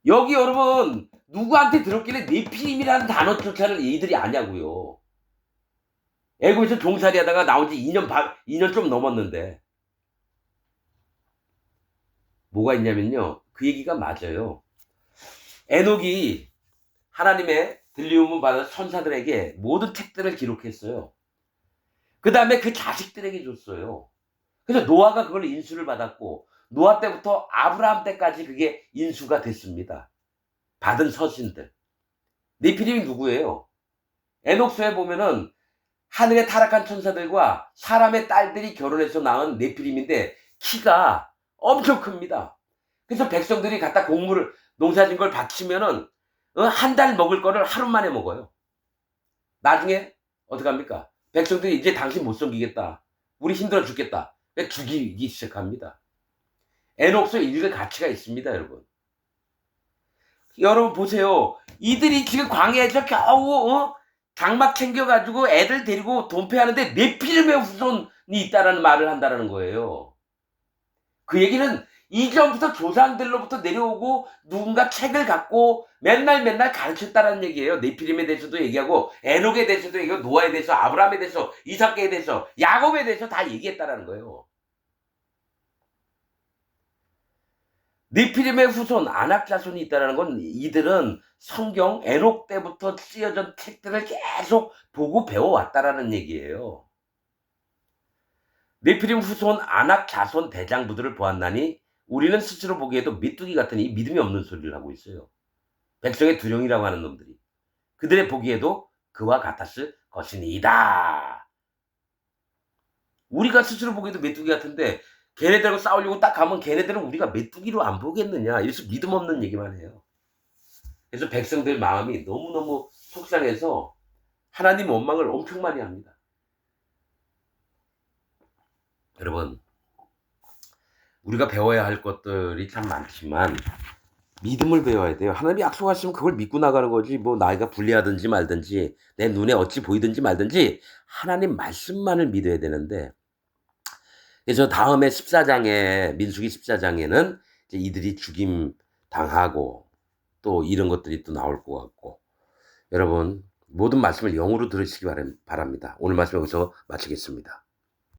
여기 여러분 누구한테 들었길래 네피림이라는 단어조차를 얘들이 아냐고요. 애굽에서 종살이 하다가 나온 지 2년 좀 넘었는데 뭐가 있냐면요. 그 얘기가 맞아요. 에녹이 하나님의 들리움을 받은 천사들에게 모든 책들을 기록했어요. 그 다음에 그 자식들에게 줬어요. 그래서 노아가 그걸 인수를 받았고 노아 때부터 아브라함 때까지 그게 인수가 됐습니다. 받은 서신들. 네피림이 누구예요? 에녹서에 보면은 하늘의 타락한 천사들과 사람의 딸들이 결혼해서 낳은 네피림인데 키가 엄청 큽니다. 그래서 백성들이 갖다 곡물을 농사진 걸 바치면은 한 달 먹을 거를 하루 만에 먹어요. 나중에 어떡합니까? 백성들이 이제 당신 못 섬기겠다. 우리 힘들어 죽겠다. 죽이기 시작합니다. 에녹서 읽을 가치가 있습니다, 여러분. 여러분 보세요. 이들이 지금 광야에서 겨우 장막 챙겨가지고 애들 데리고 돈패하는데 네피림의 후손이 있다라는 말을 한다라는 거예요. 그 얘기는 이전부터 조상들로부터 내려오고 누군가 책을 갖고 맨날 가르쳤다라는 얘기예요. 네피림에 대해서도 얘기하고 에녹에 대해서도 얘기하고 노아에 대해서 아브라함에 대해서 이삭에 대해서 야곱에 대해서 다 얘기했다라는 거예요. 네피림의 후손 아낙 자손이 있다는 건 이들은 성경 에녹 때부터 쓰여진 책들을 계속 보고 배워왔다라는 얘기예요. 네피림 후손 아낙 자손 대장부들을 보았나니 우리는 스스로 보기에도 메뚜기 같으니 믿음이 없는 소리를 하고 있어요. 백성의 두령이라고 하는 놈들이. 그들의 보기에도 그와 같았을 것이니이다. 우리가 스스로 보기에도 메뚜기 같은데 걔네들하고 싸우려고 딱 가면 걔네들은 우리가 메뚜기로 안 보겠느냐. 이래서 믿음 없는 얘기만 해요. 그래서 백성들 마음이 너무너무 속상해서 하나님 원망을 엄청 많이 합니다. 여러분 우리가 배워야 할 것들이 참 많지만 믿음을 배워야 돼요. 하나님이 약속하시면 그걸 믿고 나가는 거지 뭐 나이가 불리하든지 말든지 내 눈에 어찌 보이든지 말든지 하나님 말씀만을 믿어야 되는데 그래서 다음에 14장에 민수기 14장에는 이제 이들이 죽임 당하고 또 이런 것들이 또 나올 것 같고 여러분 모든 말씀을 영으로 들으시기 바랍니다. 오늘 말씀 여기서 마치겠습니다.